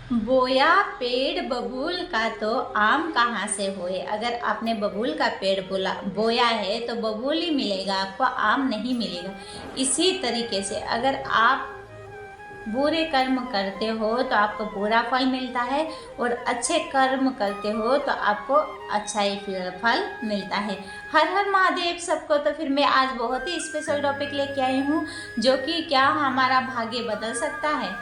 बोया पेड़ बबूल का तो आम कहाँ से होए। अगर आपने बबूल का पेड़ बोया है तो बबूल ही मिलेगा, आपको आम नहीं मिलेगा। इसी तरीके से अगर आप बुरे कर्म करते हो तो आपको बुरा फल मिलता है, और अच्छे कर्म करते हो तो आपको अच्छा ही फल मिलता है। हर हर महादेव सबको। तो फिर मैं आज बहुत ही स्पेशल टॉपिक लेके आई हूँ, जो कि क्या हमारा भाग्य बदल सकता है।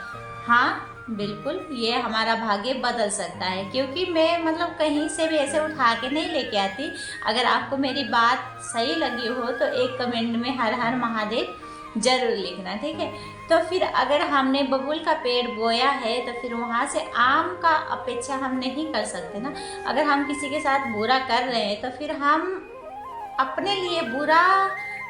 हाँ बिल्कुल, ये हमारा भाग्य बदल सकता है, क्योंकि मैं मतलब कहीं से भी ऐसे उठा के नहीं लेके आती। अगर आपको मेरी बात सही लगी हो तो एक कमेंट में हर हर महादेव जरूर लिखना, ठीक है। तो फिर अगर हमने बबूल का पेड़ बोया है तो फिर वहाँ से आम का अपेक्षा हम नहीं कर सकते ना। अगर हम किसी के साथ बुरा कर रहे हैं तो फिर हम अपने लिए बुरा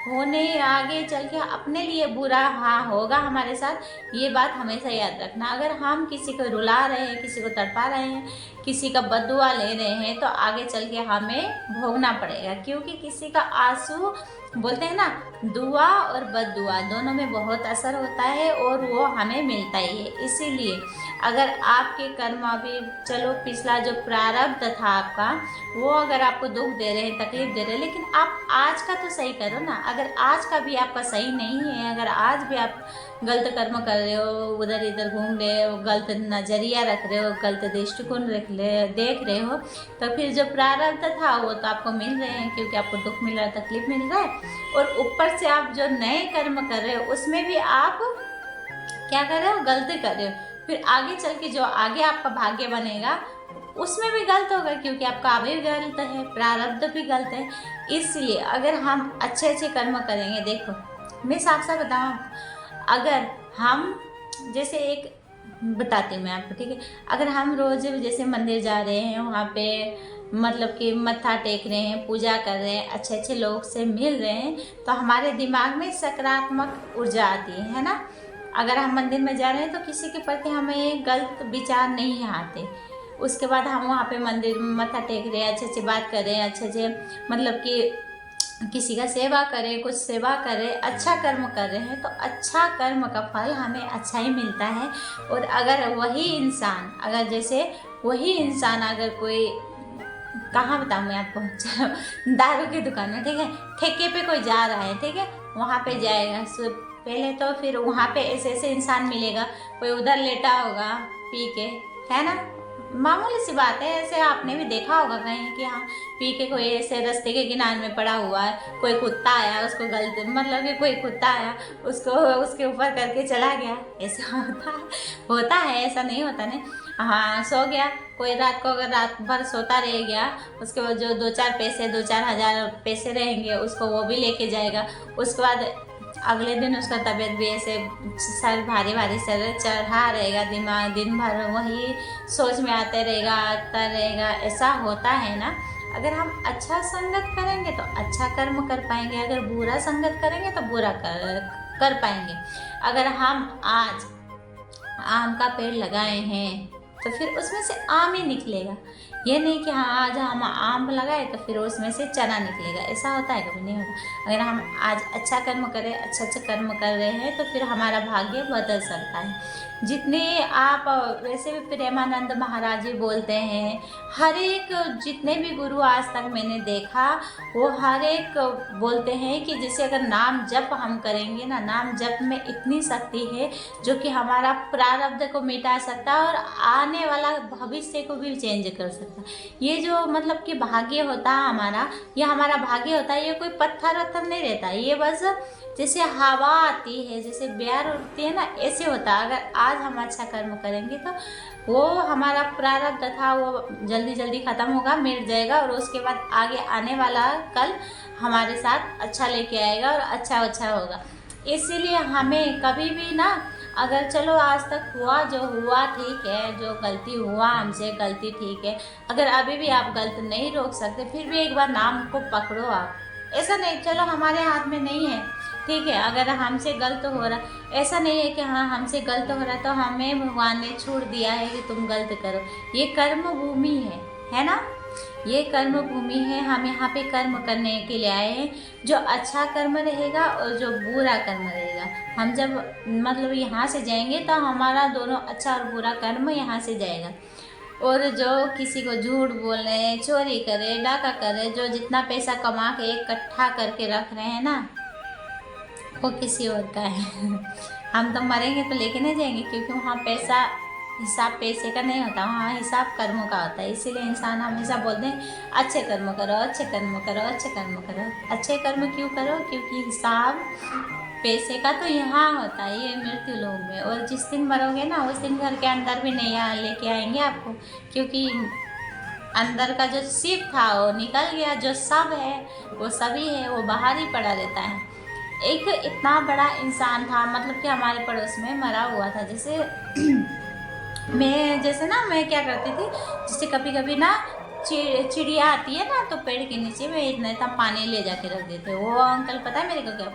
होने, आगे चल के अपने लिए बुरा हाँ होगा हमारे साथ, ये बात हमेशा याद रखना। अगर हम किसी को रुला रहे हैं, किसी को तड़पा रहे हैं, किसी का बददुआ ले रहे हैं तो आगे चल के हमें भोगना पड़ेगा, क्योंकि किसी का आंसू, बोलते हैं ना, दुआ और बददुआ दोनों में बहुत असर होता है और वो हमें मिलता ही है। इसीलिए अगर आपके कर्म अभी, चलो पिछला जो प्रारब्ध था आपका, वो अगर आपको दुख दे रहे हैं, तकलीफ दे रहे हैं, लेकिन आप आज का तो सही करो ना। अगर आज का भी आपका सही नहीं है, अगर आज भी आप गलत कर्म कर रहे हो, उधर इधर घूम रहे हो, गलत नज़रिया रख रहे हो, गलत दृष्टिकोण देख रहे हो, तो फिर जो प्रारब्ध था वो तो आपको मिल रहे हैं, क्योंकि आपको दुख मिल रहा है, तकलीफ मिल रहा है। और ऊपर से आप जो नए कर्म कर रहे हो उसमें भी आप क्या कर रहे हो, गलती कर रहे हो। फिर आगे चल के जो आगे आपका भाग्य बनेगा उसमें भी गलत होगा, क्योंकि आपका अभी गलत है, प्रारब्ध भी गलत है। इसलिए अगर हम अच्छे अच्छे कर्म करेंगे, देखो मैं साफ साफ बताऊँ, अगर हम जैसे एक बताती हूँ मैं आपको, ठीक है। अगर हम रोज जैसे मंदिर जा रहे हैं, वहाँ पे मतलब कि मत्था टेक रहे हैं, पूजा कर रहे हैं, अच्छे अच्छे लोग से मिल रहे हैं, तो हमारे दिमाग में सकारात्मक ऊर्जा आती है ना। अगर हम मंदिर में जा रहे हैं तो किसी के प्रति हमें गलत विचार नहीं आते। उसके बाद हम वहाँ पे मंदिर में मत्था टेक रहे हैं, अच्छे अच्छे बात कर रहे हैं, अच्छे अच्छे मतलब कि किसी का सेवा करें, कुछ सेवा करें, अच्छा कर्म कर रहे हैं, तो अच्छा कर्म का फल हमें अच्छा ही मिलता है। और अगर वही इंसान, अगर जैसे वही इंसान अगर कोई, कहाँ बताऊँ मैं आपको, चलो दारू की दुकान में, ठीक है, ठेके पे कोई जा रहा है, ठीक है, वहाँ पे जाएगा पहले तो फिर वहाँ पे ऐसे ऐसे इंसान मिलेगा, कोई उधर लेटा होगा पी के, है ना, मामूली सी बात है। ऐसे आपने भी देखा होगा कहीं कि हाँ पी के कोई ऐसे रास्ते के किनारे में पड़ा हुआ है, कोई कुत्ता आया उसको गलत, मतलब कि कोई कुत्ता आया उसको उसके ऊपर करके चला गया, ऐसा होता है, ऐसा नहीं होता नहीं। हाँ सो गया कोई, रात को अगर रात भर सोता रह गया, उसके बाद जो दो चार पैसे, 2-4 हज़ार पैसे रहेंगे उसको वो भी लेके जाएगा। उसके बाद अगले दिन उसका तबीयत भी ऐसे, सर भारी भारी सर चढ़ा रहेगा, दिमाग दिन भर वही सोच में आता रहेगा, ऐसा होता है ना। अगर हम अच्छा संगत करेंगे तो अच्छा कर्म कर पाएंगे, अगर बुरा संगत करेंगे तो बुरा कर पाएंगे। अगर हम आज आम का पेड़ लगाए हैं तो फिर उसमें से आम ही निकलेगा, ये नहीं कि हाँ आज हम आम लगाए तो फिर उसमें से चना निकलेगा, ऐसा होता है, कभी नहीं होता। अगर हम आज अच्छा कर्म करें, अच्छा अच्छा कर्म कर रहे हैं, तो फिर हमारा भाग्य बदल सकता है। जितने आप, वैसे भी प्रेमानंद महाराज जी बोलते हैं, हर एक जितने भी गुरु आज तक मैंने देखा, वो हर एक बोलते हैं कि जैसे अगर नाम जप हम करेंगे ना, नाम जप में इतनी शक्ति है जो कि हमारा प्रारब्ध को मिटा सकता है और आने वाला भविष्य को भी चेंज कर सकता है। ये जो मतलब कि भाग्य होता है हमारा, ये हमारा भाग्य होता है, ये कोई पत्थर वत्थर नहीं रहता, ये बस जैसे हवा आती है, जैसे ब्यार उठती है ना, ऐसे होता है। अगर आज हम अच्छा कर्म करेंगे तो वो हमारा प्रारब्ध था वो जल्दी जल्दी ख़त्म होगा, मिट जाएगा, और उसके बाद आगे आने वाला कल हमारे साथ अच्छा लेके आएगा और अच्छा अच्छा होगा। इसीलिए हमें कभी भी ना, अगर चलो आज तक हुआ जो हुआ ठीक है, जो गलती हुआ हमसे गलती ठीक है, अगर अभी भी आप गलत नहीं रोक सकते फिर भी एक बार नाम को पकड़ो आप। ऐसा नहीं चलो हमारे हाथ में नहीं है, ठीक है, अगर हमसे गलत हो रहा, ऐसा नहीं है कि हाँ हमसे गलत हो रहा तो हमें भगवान ने छोड़ दिया है कि तुम गलत करो, ये कर्म भूमि है ना। ये कर्म भूमि है, हम यहाँ पे कर्म करने के लिए आए हैं। जो अच्छा कर्म रहेगा और जो बुरा कर्म रहेगा, हम जब मतलब यहाँ से जाएंगे तो हमारा दोनों अच्छा और बुरा कर्म यहाँ से जाएगा। और जो किसी को झूठ बोले, चोरी करे, डाका करे, जो जितना पैसा कमा के इकट्ठा करके रख रहे हैं ना, वो किसी और का है। हम तो मरेंगे तो लेके नहीं जाएंगे, क्योंकि वहाँ पैसा हिसाब पैसे का नहीं होता, वहाँ हिसाब कर्मों का होता है। इसीलिए इंसान हमेशा बोलते हैं अच्छे कर्म करो, अच्छे कर्म करो, अच्छे कर्म करो। अच्छे कर्म क्यों करो? क्योंकि हिसाब पैसे का तो यहाँ होता है, ये मृत्यु लोक में। और जिस दिन मरोगे ना, उस दिन घर के अंदर भी नहीं लेके आएंगे आपको, क्योंकि अंदर का जो शिव था वो निकल गया, जो सब है वो सभी है, वो बाहर ही पड़ा रहता है। एक इतना बड़ा इंसान था, मतलब कि हमारे पड़ोस में मरा हुआ था। जैसे मैं क्या करती थी, जैसे कभी कभी ना चिड़िया आती है ना, तो पेड़ के नीचे में इतना पानी ले जाके रख देते। वो अंकल पता है मेरे को क्या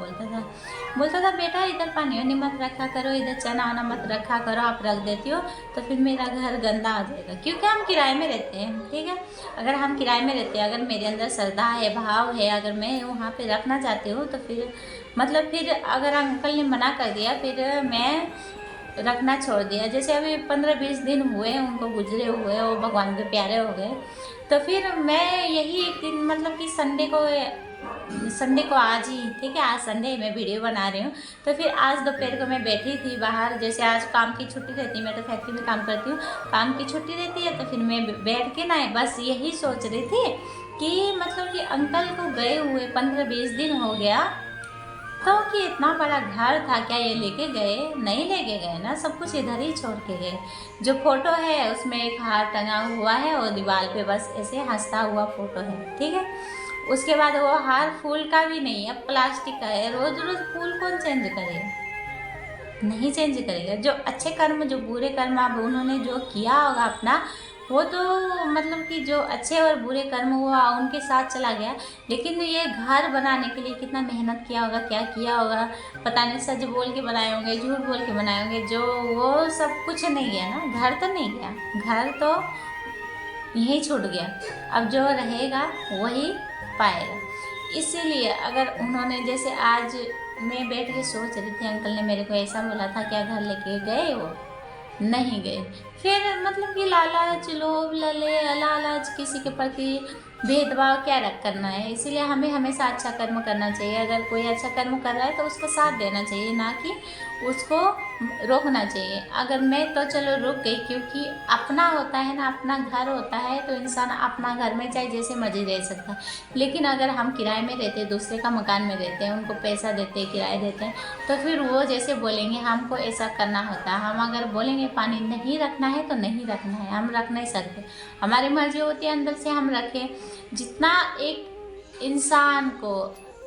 बोलता था, बेटा इधर पानी वानी मत रखा करो, इधर चना वना मत रखा करो, आप रख देती हो तो फिर मेरा घर गंदा हो जाएगा। क्योंकि हम किराए में रहते हैं, ठीक है। अगर हम किराए में रहते हैं, अगर मेरे अंदर श्रद्धा है, भाव है, अगर मैं वहाँ पर रखना चाहती हूँ तो फिर अगर अंकल ने मना कर दिया, फिर मैं रखना छोड़ दिया। जैसे अभी 15-20 दिन हुए उनको गुजरे हुए, वो भगवान के प्यारे हो गए। तो फिर मैं यही एक दिन, मतलब कि संडे को आज ही, ठीक है, आज संडे मैं वीडियो बना रही हूँ। तो फिर आज दोपहर को मैं बैठी थी बाहर, जैसे आज काम की छुट्टी रहती है, मैं तो फैक्ट्री में काम करती हूँ, काम की छुट्टी रहती है। तो फिर मैं बैठ के ना बस यही सोच रही थी कि मतलब कि अंकल को गए हुए 15-20 दिन हो गया, तो कि इतना बड़ा घर था, क्या ये लेके गए? नहीं लेके गए ना, सब कुछ इधर ही छोड़ के गए। जो फोटो है उसमें एक हार टंगा हुआ है और दीवार पे बस ऐसे हंसता हुआ फोटो है, ठीक है। उसके बाद वो हार फूल का भी नहीं है, प्लास्टिक का है। रोज रोज फूल कौन चेंज करेगा? नहीं चेंज करेगा। जो अच्छे कर्म, जो बुरे कर्म अब उन्होंने जो किया होगा अपना, वो तो मतलब कि जो अच्छे और बुरे कर्म हुआ उनके साथ चला गया। लेकिन ये घर बनाने के लिए कितना मेहनत किया होगा, क्या किया होगा, पता नहीं, सच बोल के बनाए होंगे, झूठ बोल के बनाए होंगे, जो वो सब कुछ नहीं गया ना। घर तो नहीं गया, घर तो यहीं छूट गया। अब जो रहेगा वही पाएगा। इसीलिए अगर उन्होंने, जैसे आज मैं बैठ के सोच रही थी, अंकल ने मेरे को ऐसा बोला था, क्या घर लेके गए? वो नहीं गए। फिर मतलब कि लालच, लोभ, लालच, किसी के प्रति भेदभाव क्या करना है। इसीलिए हमें हमेशा अच्छा कर्म करना चाहिए। अगर कोई अच्छा कर्म कर रहा है तो उसका साथ देना चाहिए, ना कि उसको रोकना चाहिए। अगर मैं तो चलो रुक गई, क्योंकि अपना होता है ना, अपना घर होता है, तो इंसान अपना घर में चाहे जैसे मर्जी रह सकता है। लेकिन अगर हम किराए में रहते हैं, दूसरे का मकान में रहते हैं, उनको पैसा देते हैं, किराए देते हैं, तो फिर वो जैसे बोलेंगे हमको ऐसा करना होता है। हम अगर बोलेंगे पानी नहीं रखना है तो नहीं रखना है, हम रख नहीं सकते। हमारी मर्जी होती है अंदर से हम रखें। जितना एक इंसान को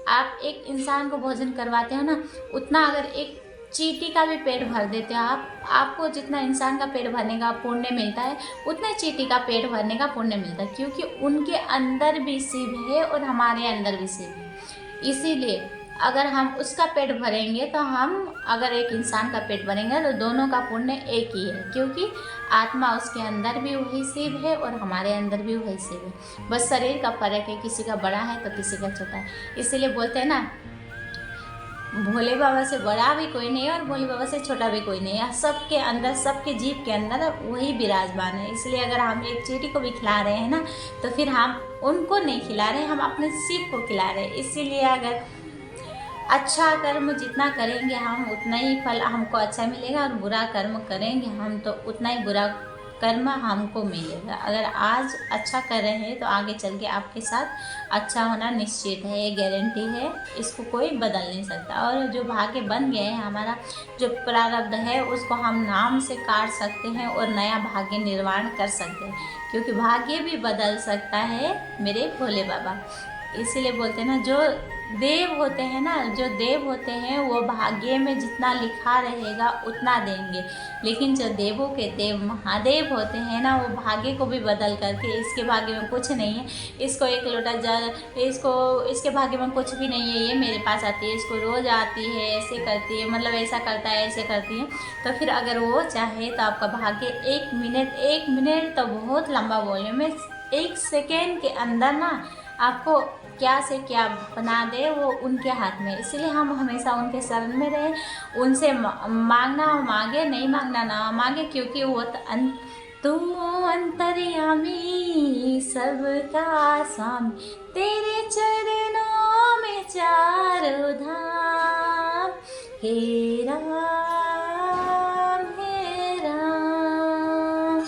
आप एक इंसान को भोजन करवाते हो ना, उतना अगर एक चींटी का भी पेट भर देते हो आपको जितना इंसान का पेट भरने का पुण्य मिलता है, उतना चींटी का पेट भरने का पुण्य मिलता है। क्योंकि उनके अंदर भी शिव है और हमारे अंदर भी शिव है। इसीलिए अगर हम उसका पेट भरेंगे, तो हम अगर एक इंसान का पेट भरेंगे तो दोनों का पुण्य एक ही है। क्योंकि आत्मा उसके अंदर भी वही शिव है और हमारे अंदर भी वही शिव है। बस शरीर का फर्क है, किसी का बड़ा है तो किसी का छोटा है। इसीलिए बोलते हैं ना, भोले बाबा से बड़ा भी कोई नहीं है और भोले बाबा से छोटा भी कोई नहीं है। सबके अंदर, सबके जीव के अंदर वही विराजमान है। इसलिए अगर हम एक चींटी को भी खिला रहे हैं ना, तो फिर हम उनको नहीं खिला रहे, हम अपने शिव को खिला रहे हैं। इसीलिए अगर अच्छा कर्म जितना करेंगे हम, उतना ही फल हमको अच्छा मिलेगा, और बुरा कर्म करेंगे हम तो उतना ही बुरा कर्म हमको मिलेगा। अगर आज अच्छा कर रहे हैं तो आगे चल के आपके साथ अच्छा होना निश्चित है, ये गारंटी है, इसको कोई बदल नहीं सकता। और जो भाग्य बन गए हैं, हमारा जो प्रारब्ध है, उसको हम नाम से काट सकते हैं और नया भाग्य निर्माण कर सकते हैं। क्योंकि भाग्य भी बदल सकता है मेरे भोले बाबा। इसीलिए बोलते हैं ना, जो देव होते हैं ना, जो देव होते हैं वो भाग्य में जितना लिखा रहेगा उतना देंगे। लेकिन जो देवों के देव महादेव होते हैं ना, वो भाग्य को भी बदल करके, इसके भाग्य में कुछ नहीं है, इसको एक लोटा जल, इसके भाग्य में कुछ भी नहीं है, ये मेरे पास आती है, इसको रोज आती है, ऐसे करती है, मतलब ऐसा करता है, ऐसे करती है। तो फिर अगर वो चाहे तो आपका भाग्य 1 मिनट तो बहुत लंबा बोलने में, एक सेकेंड के अंदर ना आपको क्या से क्या बना दे वो उनके हाथ में। इसलिए हम हमेशा उनके शरण में रहें, उनसे मांगना मांगे, नहीं मांगना ना मांगे, क्योंकि वो तू अंतर्यामी सबका स्वामी, तेरे चरणों में चारों धाम, हे राम हे राम।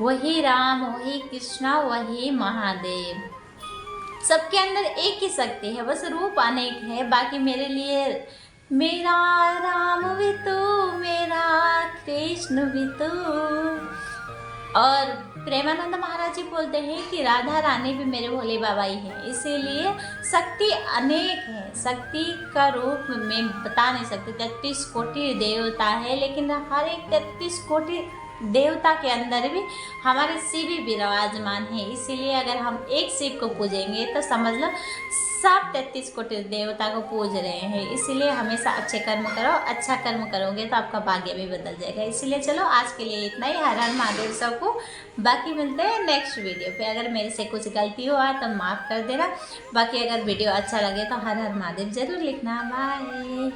वही राम, वही कृष्णा, वही महादेव। सबके अंदर एक ही शक्ति है, बस रूप अनेक है। बाकी मेरे लिए मेरा राम भी तू, मेरा कृष्ण भी तू। और प्रेमानंद महाराज जी बोलते हैं कि राधा रानी भी मेरे भोले बाबा ही हैं। इसीलिए शक्ति अनेक है, शक्ति का रूप में बता नहीं सकते। 33 कोटि देवता है, लेकिन हर एक 33 कोटि देवता के अंदर भी हमारे शिव भी विराजमान है। इसीलिए अगर हम एक शिव को पूजेंगे तो समझ लो सब 33 कोटि देवता को पूज रहे हैं। इसीलिए हमेशा अच्छे कर्म करो, अच्छा कर्म करोगे तो आपका भाग्य भी बदल जाएगा। इसीलिए चलो आज के लिए इतना ही। हर हर महादेव सबको। बाकी मिलते हैं नेक्स्ट वीडियो पे। अगर मेरे से कुछ गलती हुआ तो माफ़ कर देना। बाकी अगर वीडियो अच्छा लगे तो हर हर महादेव ज़रूर लिखना। बाय।